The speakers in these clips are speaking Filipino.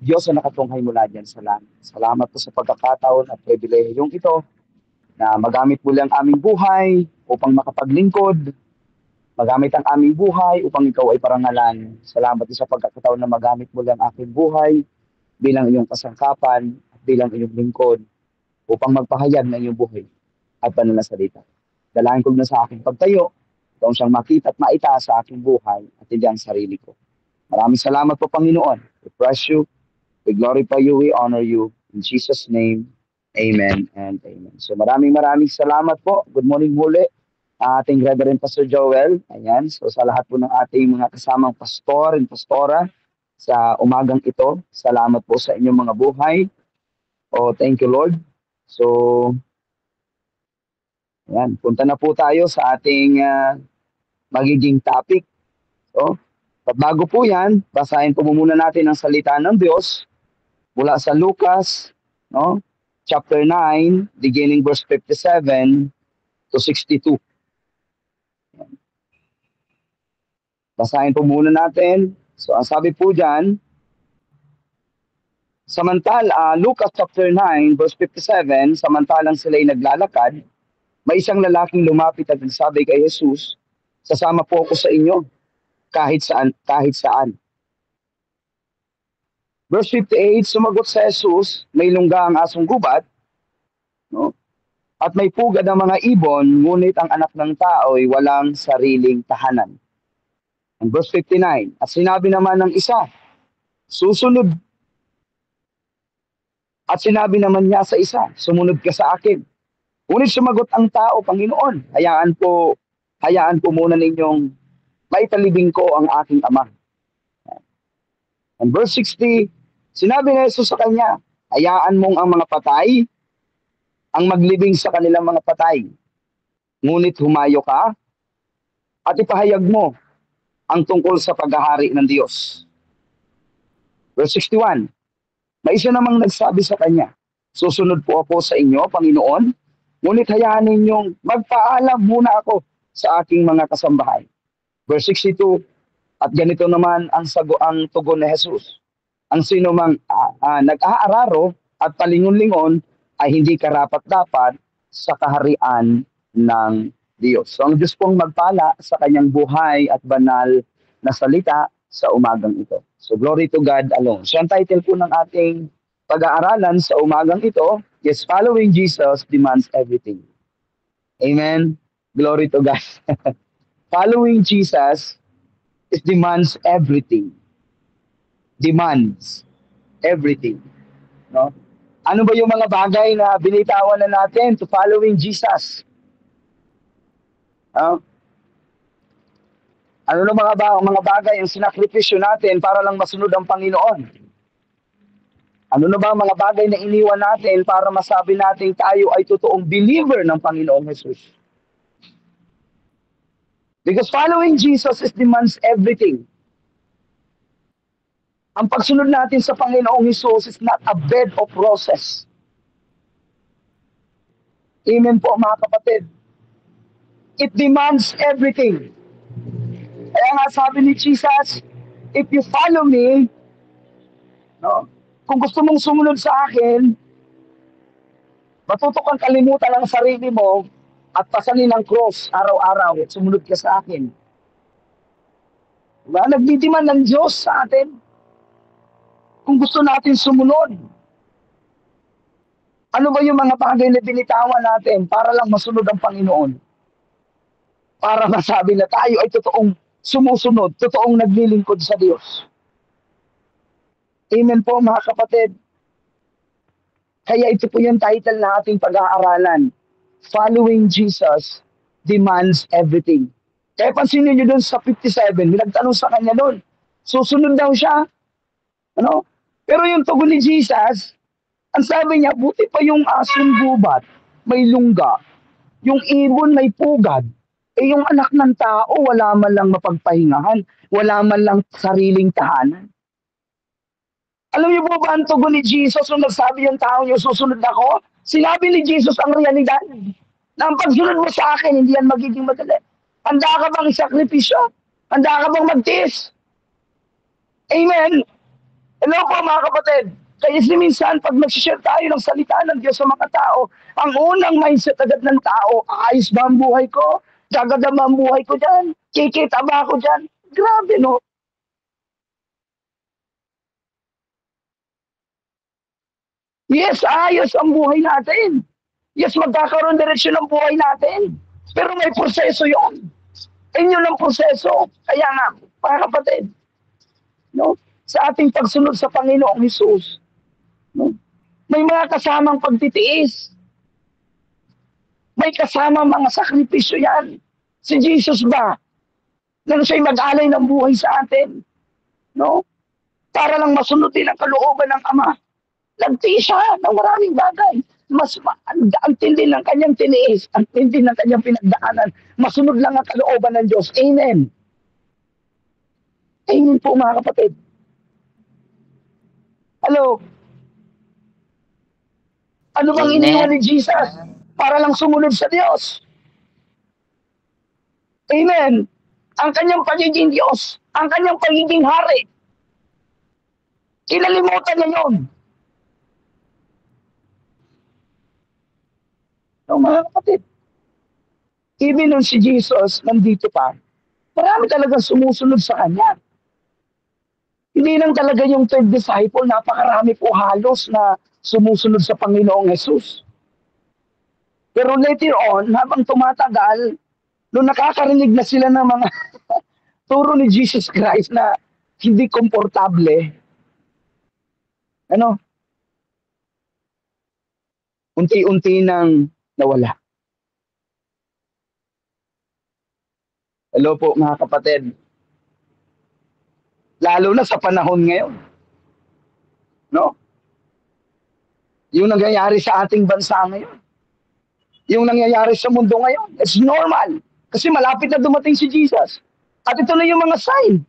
Diyos na nakatunghay mula dyan sa langit. Salamat po sa pagkakataon at pribilehiyong ito na magamit muli ang aming buhay upang makapaglingkod, magamit ang aming buhay upang ikaw ay parangalan. Salamat din sa pagkakataon na magamit muli ang aking buhay bilang iyong kasangkapan at bilang iyong lingkod upang magpahayag ng iyong buhay at pananasalita. Dalangin ko na sa aking pagtayo, ikaw siyang makita at maita sa aking buhay at hindi ang sarili ko. Maraming salamat po, Panginoon. We bless you, we glorify you, we honor you. In Jesus' name, amen and amen. So maraming salamat po. Good morning muli, ating Reverend Pastor Joel. Ayan, so sa lahat po ng ating mga kasamang pastor and pastora sa umagang ito, salamat po sa inyong mga buhay. Oh, thank you, Lord. So, ayan, punta na po tayo sa ating magiging topic. So, at bago po yan, basahin po muna natin ang salita ng Diyos mula sa Lucas, no? Chapter 9, beginning verse 57 to 62. Basahin po muna natin. So, ang sabi po dyan, Lucas chapter 9, verse 57, samantalang sila'y naglalakad, may isang lalaking lumapit at nagsabi kay Jesus, sasama po ako sa inyo, kahit saan, kahit saan. Verse 58, sumagot sa Jesus, may lungga ang asong gubat, no? At may pugad ang mga ibon, ngunit ang anak ng tao ay walang sariling tahanan. And verse 59, at sinabi naman ng isa, susunod. At sinabi naman niya sa isa, sumunod ka sa akin. Ngunit sumagot ang tao, Panginoon, hayaan po muna ninyong maitalibing ko ang aking ama. And verse 60, sinabi ni Jesus sa kanya, hayaan mong ang mga patay, ang maglibing sa kanilang mga patay. Ngunit humayo ka at ipahayag mo ang tungkol sa paghahari ng Diyos. Verse 61, may isa namang nagsabi sa kanya, susunod po ako sa inyo, Panginoon, ngunit hayaan ninyong magpaalam muna ako sa aking mga kasambahay. Verse 62, at ganito naman ang tugon ni Jesus. Ang sino mang nag-aararo at palingon-lingon ay hindi karapat-dapat sa kaharian ng Diyos. So ang Diyos pong magpala sa kanyang buhay at banal na salita sa umagang ito. So glory to God alone. So ang title po ng ating pag-aaralan sa umagang ito is Following Jesus Demands Everything. Amen. Glory to God. Following Jesus demands everything. Demands everything. No? Ano ba yung mga bagay na binitawan na natin to following Jesus? Ano na mga bagay ang sinakripisyo natin para lang masunod ang Panginoon? Ano na ba mga bagay na iniwan natin para masabi natin tayo ay totoong believer ng Panginoong Jesus? Because following Jesus demands everything. Ang pagsunod natin sa Panginoong Jesus is not a bed of roses. Amen po mga kapatid. It demands everything. Kaya nga sabi ni Jesus, if you follow me, no, kung gusto mong sumunod sa akin, matuto kang kalimutan ang sarili mo at pasanin ang cross araw-araw at sumunod ka sa akin. Diba? Nagdidiman ng Diyos sa atin kung gusto natin sumunod. Ano ba yung mga bagay na binitawan natin para lang masunod ang Panginoon? Para masabi na tayo ay totoong sumusunod, totoong naglilingkod sa Diyos. Amen po mga kapatid. Kaya ito po yung title na ating pag-aaralan. Following Jesus demands everything. Kaya pansinin nyo doon sa 57, nagtanong sa kanya doon. Susunod daw siya. Ano? Pero yung tugon ni Jesus, ang sabi niya, buti pa yung asong gubat, may lungga. Yung ibon may pugad. Eh yung anak ng tao, wala man lang mapagpahingahan. Wala man lang sariling tahanan. Alam niyo po ba ang tugon ni Jesus nung nagsabi yung tao niyo, susunod ako? Sinabi ni Jesus ang realidad. Na ang pagsunod mo sa akin, hindi yan magiging madali. Handa ka bang isakripisyo? Handa ka bang magtiis? Amen? Hello po mga kapatid. Kaya minsan, pag nag-share tayo ng salita ng Diyos sa mga tao, ang unang mindset agad ng tao, ayos ba ang buhay ko? Gaganda ba ang buhay ko dyan? Kikita ba ako dyan? Grabe, no? Yes, ayos ang buhay natin. Yes, magkakaroon direksyon ng buhay natin. Pero may proseso yon. Inyo ng proseso. Kaya nga, mga kapatid, no? Sa ating pagsunod sa Panginoong Hesus, no? May mga kasamang pagtitiis. May kasamang mga sakripisyo yan. Si Jesus ba, nang siya'y mag-alay ng buhay sa atin, no? Para lang masunod din ang kalooban ng Ama. Nagtiis siya ng maraming bagay. Ang tindi ng kanyang tiniis, ang tindi ng kanyang pinagdaanan. Masunod lang ang kalooban ng Diyos. Amen. Amen po mga kapatid. Hello. Ano bang iniwan ni Jesus? Para lang sumunod sa Diyos. Amen. Ang kanyang pagiging Diyos, ang kanyang pagiging hari. Kinalimutan niya yun. No, mga kapatid, even nung si Jesus nandito pa, marami talagang sumusunod sa kanya. Hindi lang talaga yung third disciple, napakarami po halos na sumusunod sa Panginoong Jesus. Pero later on, habang tumatagal, nung nakakarinig na sila ng mga turo ni Jesus Christ na hindi komportable, ano, unti-unti nang nawala. Hello po mga kapatid. Lalo na sa panahon ngayon, no? Yung nangyayari sa ating bansa ngayon, yung nangyayari sa mundo ngayon, it's normal. Kasi malapit na dumating si Jesus. At ito na yung mga sign.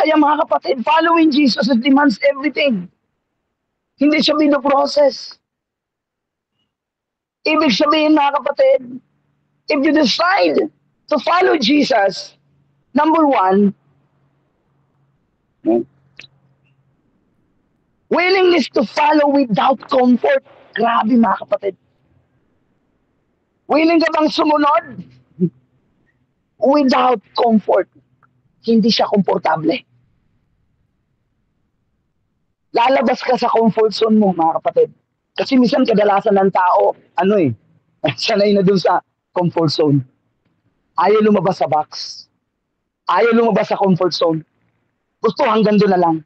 Kaya mga kapatid, following Jesus demands everything. Hindi siya binoprocess. Ibig sabihin mga kapatid, if you decide to follow Jesus, number one, willingness to follow without comfort. Grabe mga kapatid. Willing ka bang sumunod without comfort? Hindi siya komportable. Lalabas ka sa comfort zone mo mga kapatid. Kasi minsan kadalasan ng tao, sanay na dun sa comfort zone. Ayaw lumabas sa box. Ayaw lumabas sa comfort zone. Gusto hanggang doon na lang.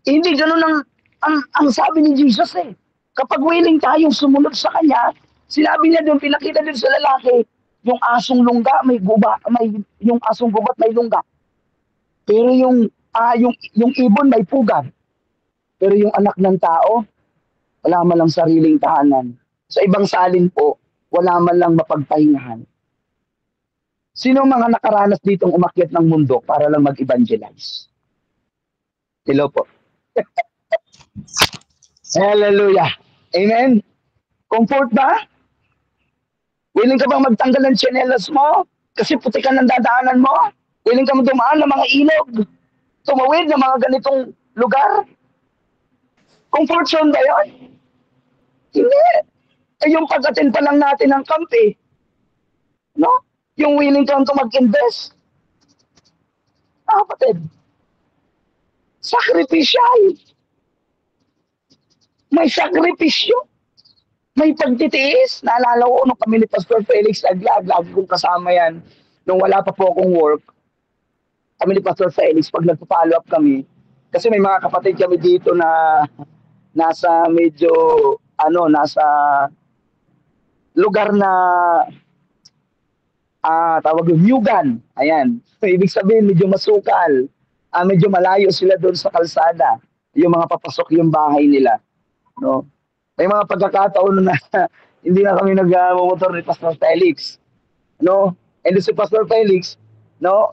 Hindi ganun ang sabi ni Jesus eh. Kapag willing tayong sumunod sa Kanya, sinabi niya doon, pinakita din sa lalaki, yung asong lungga, yung asong gubat may lungga. Pero yung ibon may pugad. Pero yung anak ng tao, wala man lang sariling tahanan. Sa ibang salin po, wala man lang mapagpahingahan. Sino mga nakaranas ditong umakyat ng mundo para lang mag-evangelize? Hello po. Hallelujah. Amen. Comfort ba? Willing ka bang magtanggal ng tsinelas mo? Kasi putikan ng dadaanan mo? Willing ka dumaan ng mga ilog? Tumawid ng mga ganitong lugar? Comfort zone ba yun? Hindi. Eh yung pag-attend pa lang natin ng camp eh. No? Yung willing kang mag-invest. Kapatid. Sacrificial. May sakripisyo. May pagtitiis. Naalala ko nung kami ni Pastor Felix Aglag, lagi kong kasama yan. Nung wala pa po akong work, kami ni Pastor Felix, pag nagpa-follow up kami, kasi may mga kapatid kami dito na nasa medyo, nasa lugar na tawag yung Yugan. Ayan. So, ibig sabihin, medyo masukal. Medyo malayo sila doon sa kalsada. Yung mga papasok yung bahay nila. No? May mga pagkakataon na hindi na kami nag-motor ni Pastor Felix. No? And si Pastor Felix, no,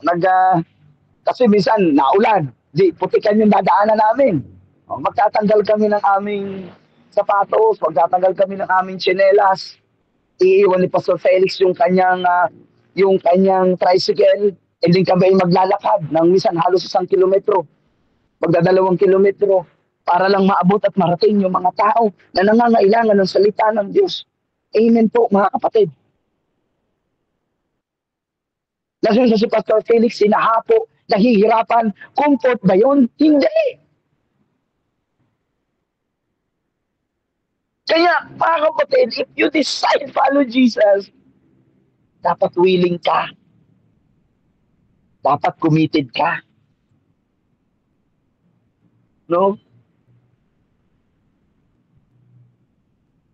kasi minsan naulan. Di, putikan yung dadaanan namin. Magtatanggal kami ng aming sapatos, magtatanggal kami ng aming tsinelas. Iiwan ni Pastor Felix yung kanyang yung kanyang tricycle, and then kami ay maglalakad ng minsan halos 1 kilometro, magdadalawang kilometro, para lang maabot at marating yung mga tao na nangangailangan ng salita ng Diyos. Amen po, mga kapatid. Nasaan si Pastor Felix, sinahapo, nahihirapan, comfort ba yun? Hindi. Kaya, mga kapatid, if you decide follow Jesus, dapat willing ka. Dapat committed ka. No?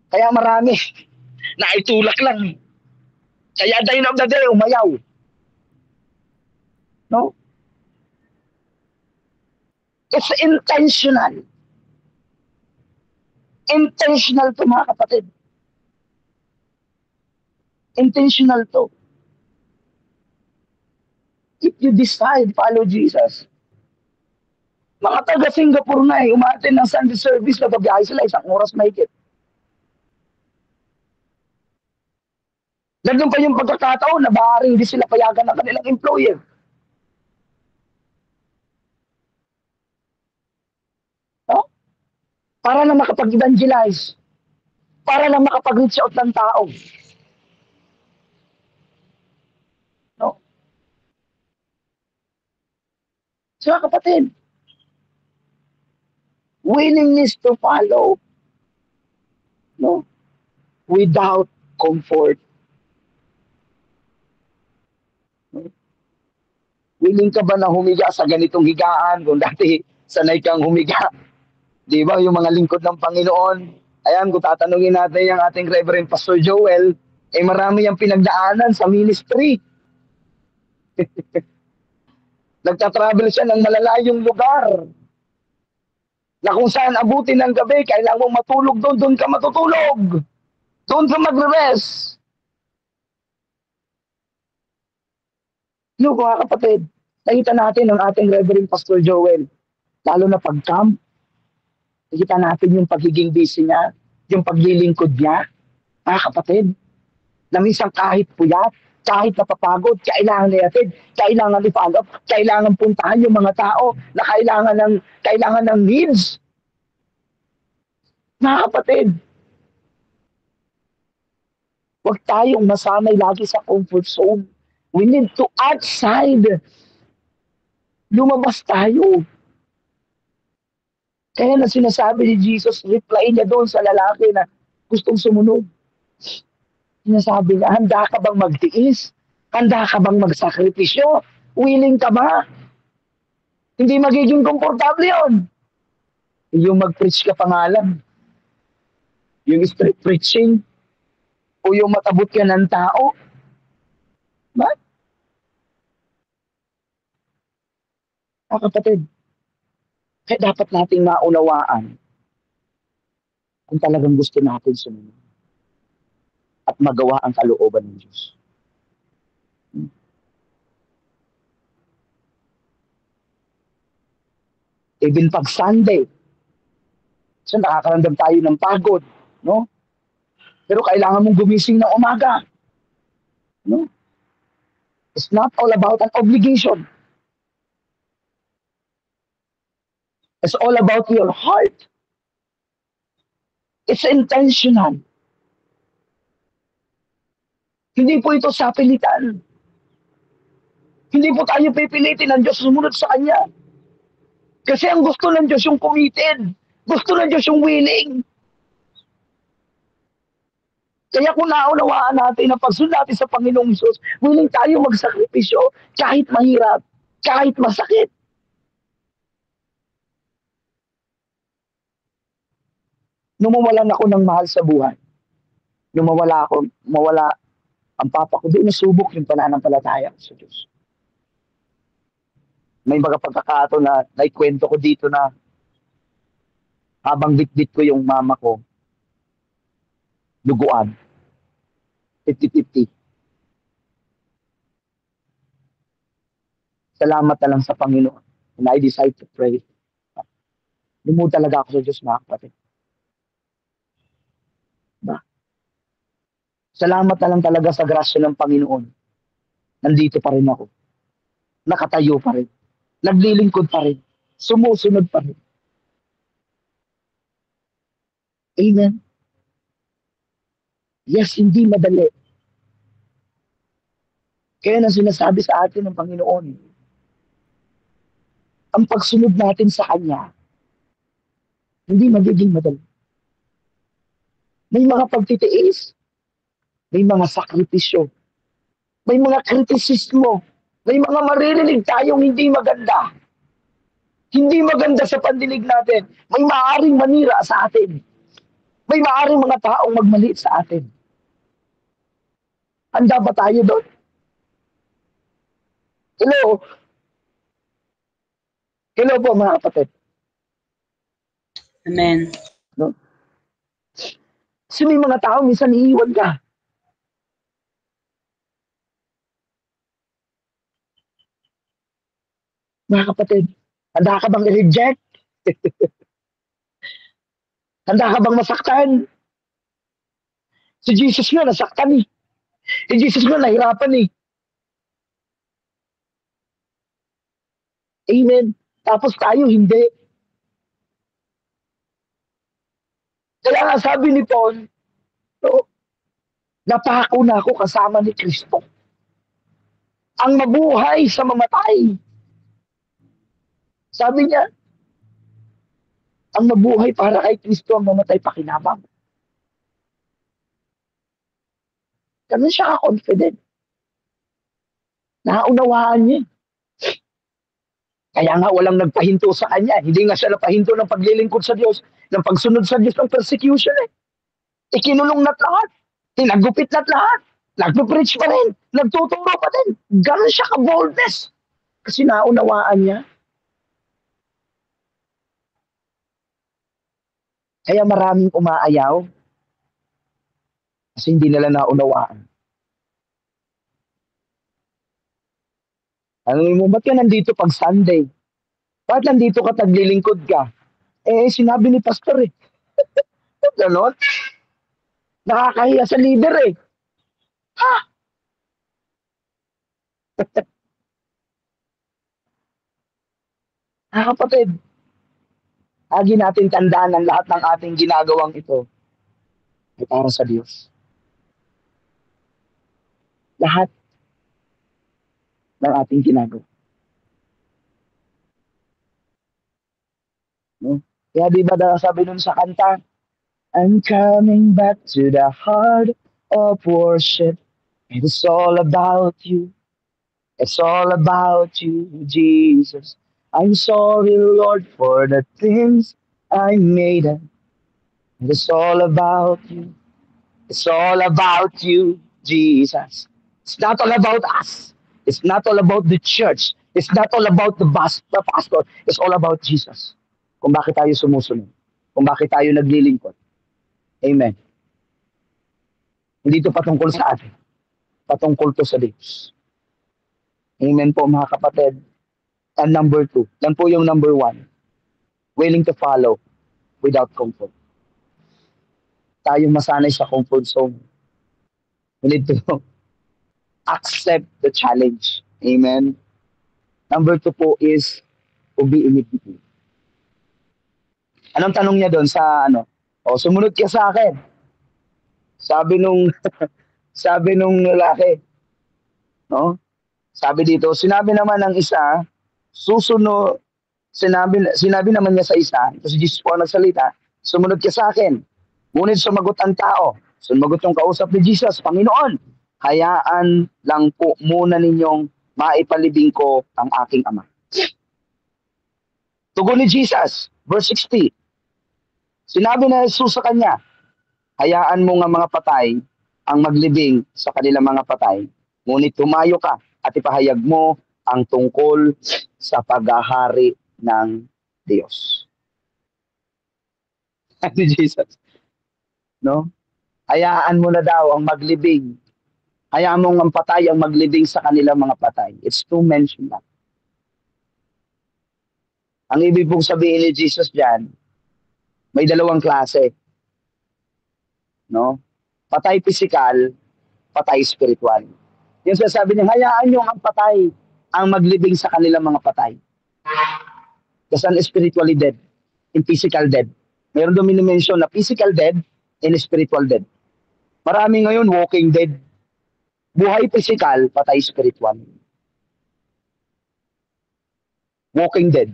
Kaya marami, naitulak lang. Kaya at the end of the day, umayaw. No? It's intentional. Intentional to, mga kapatid. Intentional to. If you decide follow Jesus, mga taga Singapore na umatin ng Sunday service na babiyahe sila 1 oras mahigit. Nandun pa yung pagkakataon na maaaring hindi sila payagan ng kanilang employer. No? Para lang makapag-evangelize. Para lang makapag-reach out ng tao. No? So, kapatid, willingness to follow, no, without comfort. No? Willing ka ba na humiga sa ganitong higaan kung dati sanay kang humiga? Di ba, yung mga lingkod ng Panginoon? Ayan, kung tatanungin natin yung ating Reverend Pastor Joel, marami yung pinagdaanan sa ministry. Nagtatravel siya ng malalayong lugar. Na kung saan abutin ng gabi, kailangan mong matulog doon, doon ka matutulog. Doon ka magre-rest. No, mga kapatid, nakita natin ang ating Reverend Pastor Joel, lalo na pag-camp, nakita natin yung pagiging busy niya, yung paglilingkod niya, mga kapatid, na minsan kahit puyat, kahit napapagod, kailangan natin, kailangan i-follow up, kailangan puntahan yung mga tao na kailangan ng needs. Mga kapatid, huwag tayong masanay lagi sa comfort zone. We need to outside. Lumabas tayo. Kaya na sinasabi ni Jesus, reply niya doon sa lalaki na gustong sumunod. Sinasabi niya, handa ka bang magtiis? Handa ka bang magsakripisyo? Willing ka ba? Hindi magiging komportable yun. Yung mag-preach ka pangalan. Yung street preaching. O yung matabot ka ng tao. Ba? Kapatid, kaya dapat nating maunawaan kung talagang gusto natin sumunod at magawa ang kalooban ng Diyos. Even pag Sunday, so nakakaramdam tayo ng pagod, no? Pero kailangan mong gumising ng umaga. No? It's not all about an obligation. It's all about your heart. It's intentional. Hindi po ito sa pilitan. Hindi po tayo pipilitin ng Diyos sumunod sa Kanya. Kasi ang gusto ng Diyos yung committed. Gusto ng Diyos yung willing. Kaya kung naunawaan natin na pagsunod natin sa Panginoong Isus, willing tayo magsakripisyo kahit mahirap, kahit masakit. Nung mawalan ako ng mahal sa buhay, nung mawala ang papa ko, doon nasubok yung pananampalataya ko sa Diyos. May mga pagkakataon na naikwento ko dito na habang bitbit ko yung mama ko, duguan. 50-50. Salamat na lang sa Panginoon. And I decide to pray. Lumod talaga ako sa Diyos, mga kapatid. Ba? Salamat na lang talaga sa grasya ng Panginoon. nandito pa rin ako. Nakatayo pa rin. Naglilingkod pa rin. Sumusunod pa rin. Amen. Yes, hindi madali. Kaya na sinasabi sa atin ng Panginoon, ang pagsunod natin sa Kanya, hindi magiging madali. May mga pagtitiis, may mga sakripisyo, may mga kritisismo, may mga maririnig tayong hindi maganda. Hindi maganda sa pandinig natin. May maaaring manira sa atin. May maaaring mga taong magmaliit sa atin. Handa ba tayo doon? Hello? Hello po mga kapatid. Amen. No? Kasi may mga tao, minsan iiwan ka. Mga kapatid, handa ka bang i-reject? Handa ka bang masaktan? Si Jesus nga nasaktan eh. Si Jesus nga nahirapan eh. Amen. Tapos tayo hindi. Kaya nga sabi ni Paul, no, napako na ako kasama ni Kristo. Ang mabuhay sa mamatay. Sabi niya, ang mabuhay para kay Kristo, ang mamatay pakinabang. Ganun siya ka-confident. Naunawaan niya. Kaya nga walang nagpahinto sa kanya. Hindi nga siya napahinto ng paglilingkod sa Diyos, ng pagsunod sa Diyos ng persecution eh. Ikinulong na't lahat. Tinagupit na't lahat. Nagpo-preach pa rin. Nagtuturo pa din. Ganun siya ka-boldness. Kasi naunawaan niya. Kaya maraming umaayaw. Kasi hindi nila naunawaan. Ano mo, ba't ka nandito pag Sunday? Ba't nandito ka taglilingkod ka? Eh, sinabi ni pastor eh. Ganon. Nakakahiya sa leader eh. Ha? Kapatid, lagi natin tandaan ang lahat ng ating ginagawang ito ay para sa Diyos. Lahat ng ating ginagawa. No? Kaya di ba sabi nun sa kanta, I'm coming back to the heart of worship. It's all about you. It's all about you, Jesus. I'm sorry, Lord, for the things I made. It's all about you. It's all about you, Jesus. It's not all about us. It's not all about the church. It's not all about the pastor. It's all about Jesus. Kung bakit tayo sumusunod. Kung bakit tayo naglilingkod. Amen. Hindi ito patungkol sa atin. Patungkol to sa Diyos. Amen po mga kapatid. And number 2. Yan po yung number 1. Willing to follow without comfort. Tayong masanay sa comfort zone. We need to accept the challenge. Amen. Number 2 po is to be immediate. Anong tanong niya doon sa ano? O, sumunod ka sa akin. Sabi nung sabi nung lalaki, no? Sabi dito, sinabi naman ng isa, susunod, sinabi naman niya sa isa, ito si Jesus po ang nagsalita, sumunod ka sa akin. Ngunit sumagot ang tao. Sumagot yung kausap ni Jesus, Panginoon, hayaan lang po muna ninyong maipalibing ko ang aking ama. Tugon ni Jesus, verse 60. Sinabi na Jesus sa kanya, hayaan mo nga mga patay ang maglibing sa kanilang mga patay. Ngunit tumayo ka at ipahayag mo ang tungkol sa paghahari ng Diyos. Ni Jesus. No? Hayaan mo na daw ang maglibing. Hayaan mo ang patay ang maglibing sa kanilang mga patay. It's to mention that. Ang ibig pong sabihin ni Jesus diyan, may dalawang klase. No? Patay physical, patay spiritual. Yung sasabi niya, hayaan niyo ang patay ang maglibing sa kanilang mga patay. Kasi ang spiritually dead, in physical dead. Meron doon minimension na physical dead and spiritual dead. Marami ngayon walking dead. Buhay physical, patay spiritual. Walking dead.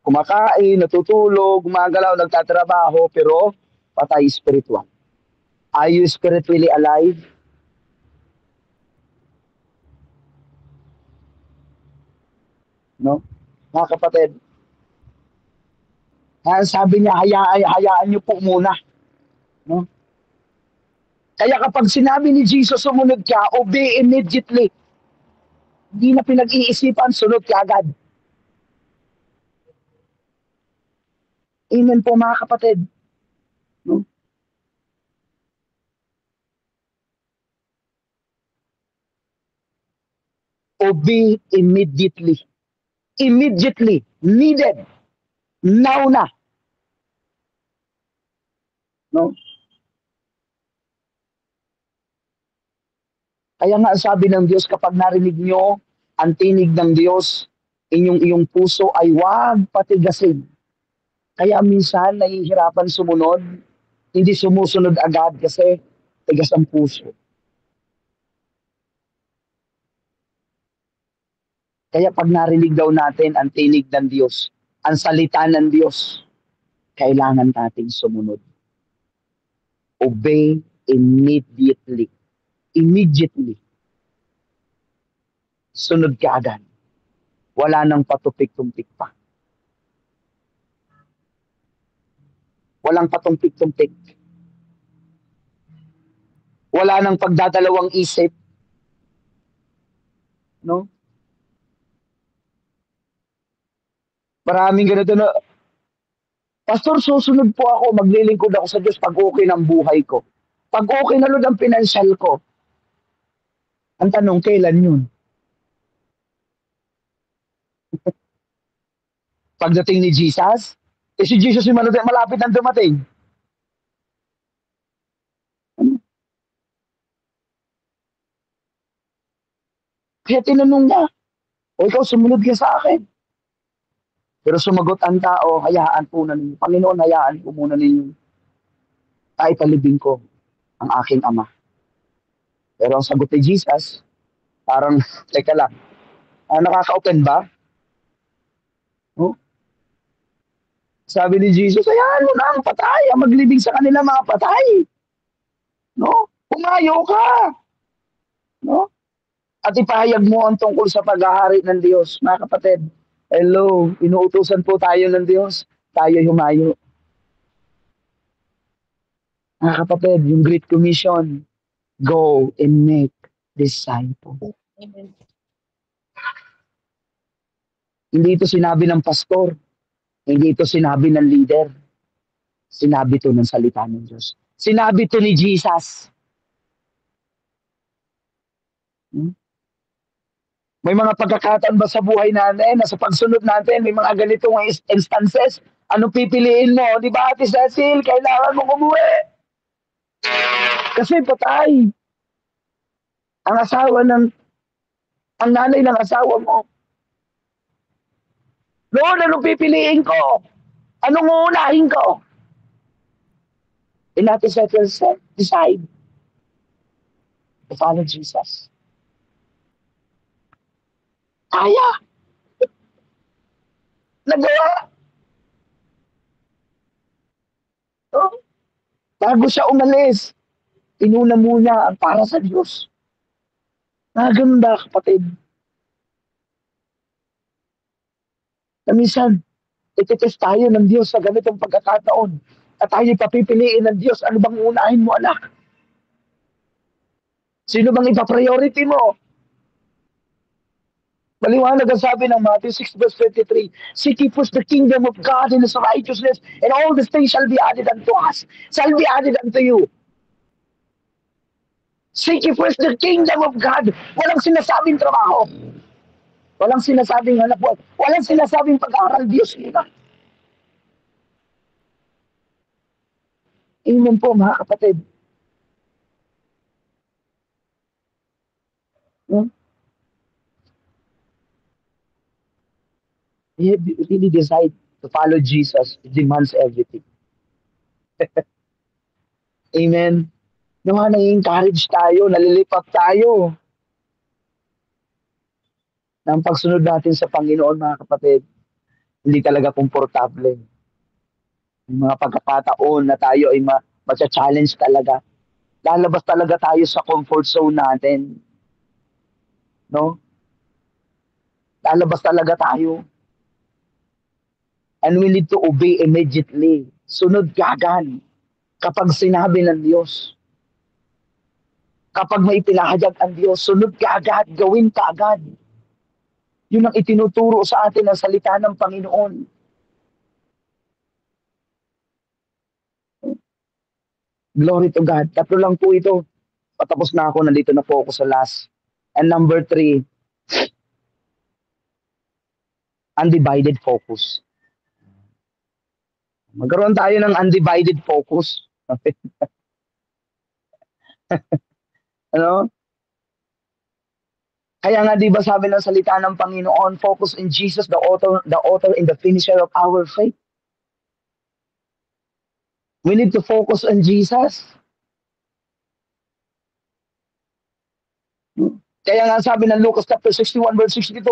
Kumakain, natutulog, gumagalaw, nagtatrabaho, pero patay spiritual. Are you spiritually alive? No? Mga kapatid, kaya sabi niya, hayaan niyo po muna. No? Kaya kapag sinabi ni Jesus, sumunod ka, obey immediately. Hindi na pinag-iisipan, sunod ka agad. Amen po mga kapatid. No? Obey immediately. Immediately. Needed. Now na. No? Kaya nga sabi ng Diyos, kapag narinig nyo ang tinig ng Diyos, iyong puso ay huwag patigasin. Kaya minsan nahihirapan sumunod, hindi sumusunod agad kasi tigas ang puso. Kaya pag narinig daw natin ang tinig ng Diyos, ang salita ng Diyos, kailangan nating sumunod. Obey immediately. Immediately. Sunod ka agad. Wala nang patupik-tumpik pa. Walang patumpik-tumpik. Wala nang pagdadalawang isip. No? Maraming ganito na, Pastor, susunod po ako, maglilingkod ako sa Diyos pag okay ng buhay ko. Pag okay na Lord ang pinansyal ko. Ang tanong, kailan yun? Pagdating ni Jesus, si Jesus yung malapit nang dumating. Kaya tinanong niya, o ikaw sumunod ka sa akin. Pero sumagot ang tao, hayaan po na ninyo. Panginoon, hayaan po muna ninyo. Kahit palibing ko ang aking ama. Pero ang sagot ni Jesus, parang, teka lang, nakaka-open ba? Oh? Sabi ni Jesus, hayaan mo na ang patay, ang maglibing sa kanila mga patay. No? Pumayo ka. No? At ipahayag mo ang tungkol sa paghahari ng Diyos. Mga kapatid, hello, inuutusan po tayo ng Diyos. Tayo humayo. Mga kapatid, yung Great Commission, go and make disciples. Amen. Hindi ito sinabi ng pastor. Hindi ito sinabi ng leader. Sinabi ito ng salita ng Diyos. Sinabi ito ni Jesus. May mga pagkakataon ba sa buhay natin na sa pagsunod natin, may mga ganitong instances? Anong pipiliin mo? Di ba, Ate Cecil, kailangan mong umuwi. Kasi patay. Ang nanay ng asawa mo. Lord, anong pipiliin ko? Anong uunahin ko? And Ate Cecil said, decide to follow Jesus. Kaya. Nagawa. Oh. Bago siya umalis, inuna muna ang para sa Diyos. Ganun ba, kapatid? Na minsan, ititest tayo ng Diyos sa ganitong pagkakataon. At tayo papipiliin ng Diyos, ano bang unahin mo, anak? Sino bang ipa-priority mo? Maliwanag ang sabi ng Matthew 6 verse 23, seek ye first the kingdom of God and His righteousness, and all these things shall be added unto us, shall be added unto you. Seek ye first the kingdom of God. Walang sinasabing trabaho. Walang sinasabing hanap buhay. Walang sinasabing pag-aaral. Diyos nila. Amen po mga kapatid. Hmm? You really decide to follow Jesus, it demands everything. Amen? Yung nga nai-encourage tayo, nalilipat tayo ng pagsunod natin sa Panginoon, mga kapatid. Hindi talaga komportable. Yung mga pagkakataon na tayo ay matcha-challenge talaga. Lalabas talaga tayo sa comfort zone natin. No? Lalabas talaga tayo. And we need to obey immediately. Sunod kaagad kapag sinabi ng Diyos. Kapag may pinahayag ang Diyos, sunod kaagad, gawin kaagad. Yun ang itinuturo sa atin ng salita ng Panginoon. Glory to God. Tatlo lang po ito. Patapos na ako, nandito na po ako sa last. And number 3, undivided focus. Magkaroon tayo ng undivided focus. Ano? Kaya nga 'di ba sabi ng salita ng Panginoon, focus in Jesus, the author and the finisher of our faith. We need to focus on Jesus. Kaya nga sabi ng Lucas chapter 61 verse 62,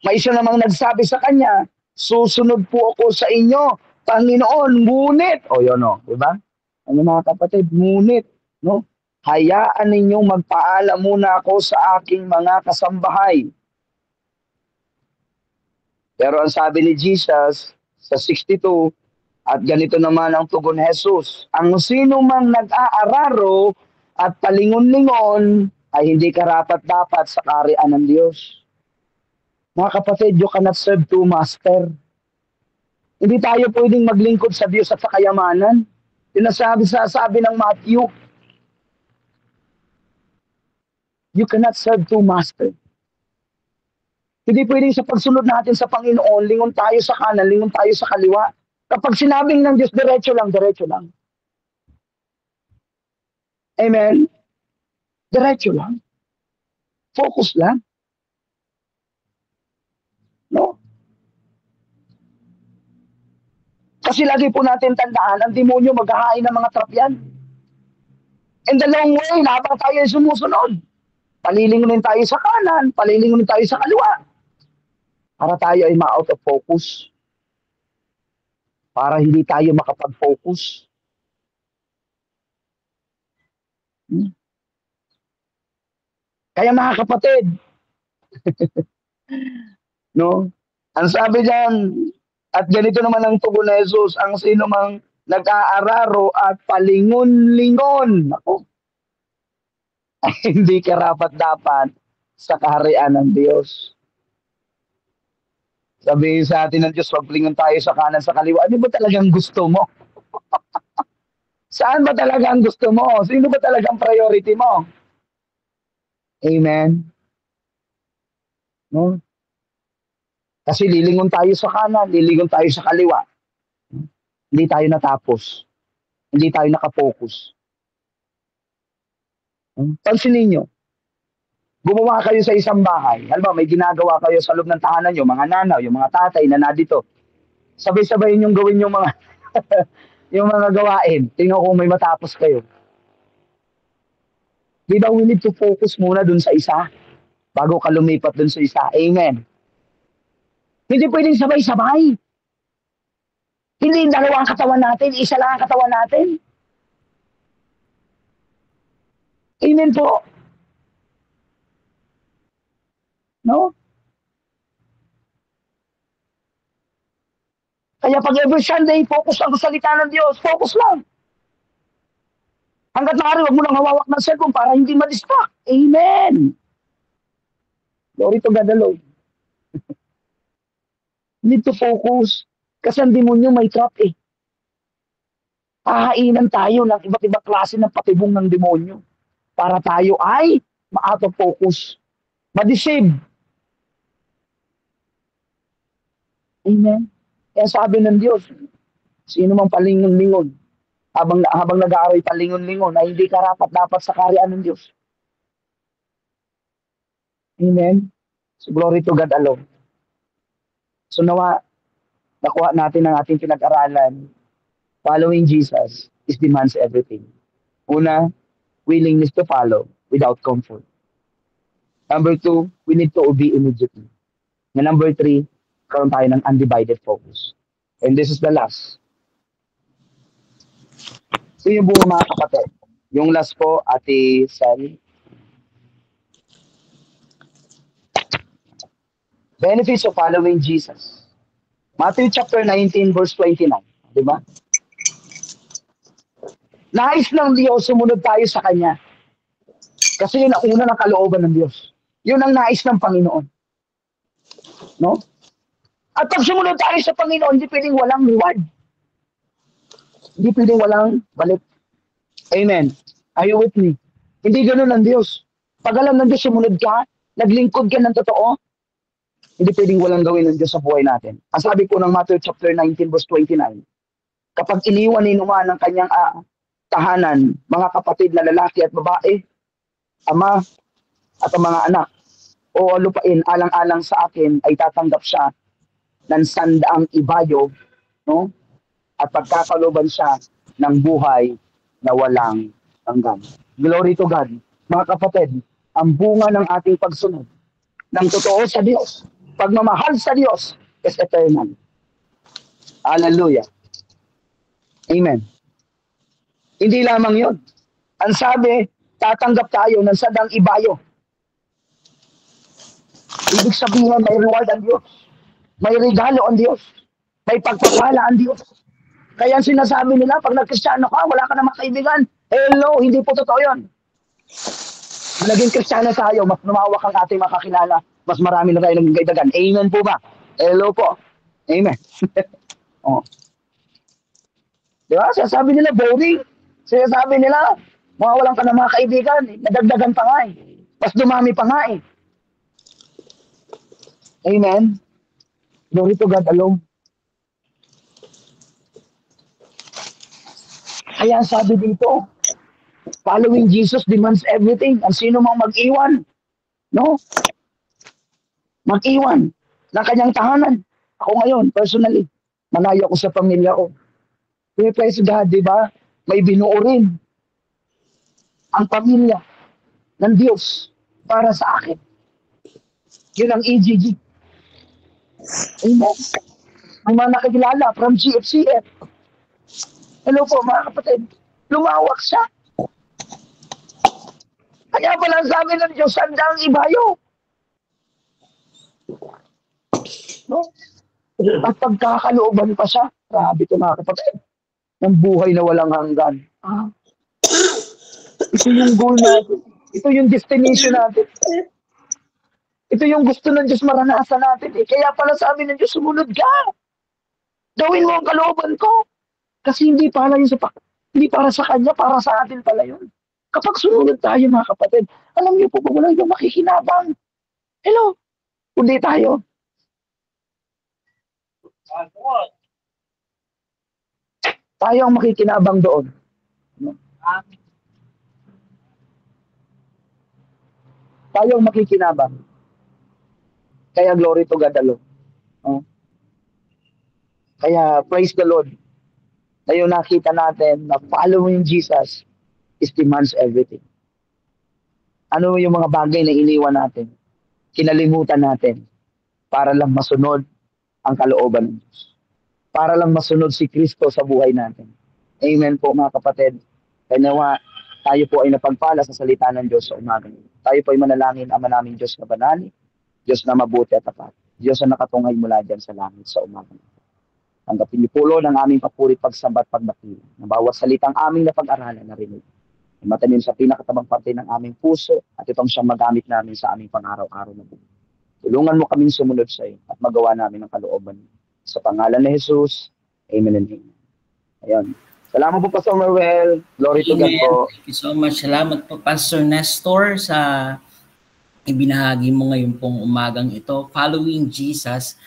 may isa namang nagsabi sa kanya, susunod po ako sa inyo, Panginoon, ngunit, o yun o, di ba? Ano mga kapatid, ngunit, no? Hayaan ninyong magpaalam muna ako sa aking mga kasambahay. Pero ang sabi ni Jesus sa 62, at ganito naman ang tugon ni Jesus, ang sino mang nag-aararo at palingon-lingon ay hindi karapat-dapat sa kaharian ng Diyos. Mga kapatid, you cannot serve two master. Hindi tayo pwedeng maglingkod sa Diyos at sa kayamanan. Sabi ng Matthew, you cannot serve two master. Hindi pwedeng sa pagsunod natin sa Panginoon, lingon tayo sa kanan, lingon tayo sa kaliwa. Kapag sinabing ng Diyos, diretso lang, diretso lang. Amen? Diretso lang. Focus lang. No? Kasi lagi po natin tandaan, ang demonyo maghahain ng mga trap yan. In the long way, habang tayo ay sumusunod, palilingunin tayo sa kanan, palilingunin tayo sa kaliwa. Para tayo ay ma-out of focus. Para hindi tayo makapag-focus. Kaya mga kapatid, no? Ang sabi diyan, at ganito naman ang tugon ni Jesus, ang sino mang nag-aararo at palingon-lingon, ako, hindi karapat-dapat sa kaharian ng Diyos. Sabihin sa atin ng Diyos, wag lingon tayo sa kanan sa kaliwa. Ano ba talagang gusto mo? Saan ba talaga ang gusto mo? Sino ba talagang priority mo? Amen? No? Kasi lilingon tayo sa kanan, lilingon tayo sa kaliwa. Hindi tayo natapos. Hindi tayo nakafocus. Pansinin nyo, gumawa kayo sa isang bahay. Halimbawa, may ginagawa kayo sa loob ng tahanan nyo, mga nanaw, yung mga tatay na nadito. Sabay-sabay yung gawin yung mga yung mga gawain. Tingnan ko kung may matapos kayo. Di ba we need to focus muna dun sa isa bago ka lumipat dun sa isa. Amen. Hindi pwedeng sabay-sabay. Hindi dalawa ang katawan natin, isa lang ang katawan natin. Amen po. No? Kaya pag every Sunday, focus lang sa salita ng Diyos. Focus lang. Hanggat maaari, huwag mo lang hawak ng cellphone para hindi ma-distract. Amen. Glory to God the Lord. Need to focus. Kasi ang demonyo may trap eh. Hahainan tayo ng iba't ibang klase ng patibong ng demonyo para tayo ay ma-out of focus. Ma-deceive. Amen. Kaya sabi ng Diyos, sino mang palingon-lingon, habang nag-aaral palingon-lingon, na hindi karapat-dapat sa kaharian ng Diyos. Amen? So glory to God alone. So nawa, nakuha natin ang ating pinag-aralan. Following Jesus is demands everything. Una, willingness to follow without comfort. Number 2, we need to obey immediately. And number 3, karoon tayo ng undivided focus. And this is the last. So yung buong mga kapatid. Yung last po, Ate Sally. Benefits of following Jesus. Matthew chapter 19 verse 29. Di ba? Nais ng Diyos, sumunod tayo sa Kanya. Kasi yun ang una ng kalooban ng Diyos. Yun ang nais ng Panginoon. No? At pag sumunod tayo sa Panginoon, hindi pwedeng walang reward. Hindi pwedeng walang balik. Amen. Are you with me? Hindi ganoon ang Diyos. Pag alam ng Diyos, sumunod ka, naglingkod ka ng totoo, hindi pwedeng walang gawin ng Diyos sa buhay natin. Ang sabi po ng Matthew chapter 19 verse 29, kapag iniwan ni Numan ng kanyang tahanan, mga kapatid na lalaki at babae, ama at ang mga anak, o lupain alang-alang sa akin, ay tatanggap siya ng 100 ibayo, no? At pagkakaloban siya ng buhay na walang hanggan. Glory to God. Mga kapatid, ang bunga ng ating pagsunod ng totoo sa Diyos, pagmamahal sa Diyos, is eternal. Hallelujah. Amen. Hindi lamang yun. Ang sabi, tatanggap tayo ng 100 ibayo. Ibig sabihin, may reward ang Diyos. May regalo ang Diyos. May pagpapala ang Diyos. Kaya sinasabi nila, pag nag-Kristiyano ka, wala ka na mga kaibigan. Hello, hindi po totoo yun. Naging Kristiyano tayo, mas lumawak ang ating makakilala. Mas marami na tayo naging kaibigan. Amen po ba? Hello po. Amen. Oh. Diba? Sinasabi nila, boring. Sinasabi nila, mawawalan ka ng mga kaibigan. Nadagdagan pa nga eh. Mas dumami pa nga eh. Amen. Glory to God alone. Kaya sabi dito, following Jesus demands everything. Ang sino mang mag-iwan, no? Mag-iwan ng kanyang tahanan. Ako ngayon, personally, manayo ako sa pamilya ko. We praise God, di ba? May binuo rin ang pamilya ng Diyos para sa akin. Yun ang EGG. Amen. May mga nakakilala from GFCF. Hello po mga kapatid. Lumawak siya. Kaya pala sabi ng Diyos, 100 ibayo. No? At pagkakalooban pa siya, grabe ito mga kapatid, ng buhay na walang hanggan. Ito yung goal natin. Ito yung destination natin. Ito yung gusto ng Diyos maranasan natin. Kaya pala sabi ng Diyos, sumunod ka. Gawin mo ang kalooban ko. Kasi hindi para yun hindi para sa Kanya, para sa atin pala yun. Kapag sumunod tayo mga kapatid, alam niyo po ba wala yung makikinabang? Hello? Kundi tayo. Tayo ang makikinabang doon. Tayo ang makikinabang. Kaya glory to God alone. Kaya praise the Lord. Ngayon nakita natin na following Jesus is demands everything. Ano yung mga bagay na iniwan natin? Kinalimutan natin para lang masunod ang kalooban ng Diyos. Para lang masunod si Kristo sa buhay natin. Amen po mga kapatid. Kaya tayo po ay napagpala sa salita ng Diyos sa umaga. Tayo po ay manalangin, Ama namin Diyos na banal, Diyos na mabuti at tapat. Diyos na nakatungay mula dyan sa langit sa umaga. Tanggapin niyo po Lord ang aming papurit, pagsambat, pagbakil. Na bawat salitang aming napag-aralan na rinig. Matanim sa pinakatabang parte ng aming puso at itong siyang magamit namin sa aming pang-araw-araw na buhay. Tulungan mo kaming sumunod sa iyo at magawa namin ang kalooban. Sa pangalan ni Jesus, amen and amen. Ayun. Salamat po, Pastor Manuel. Glory to God po. Thank you so much. Salamat po, Pastor Nestor, sa ibinahagi mo ngayon pong umagang ito. Following Jesus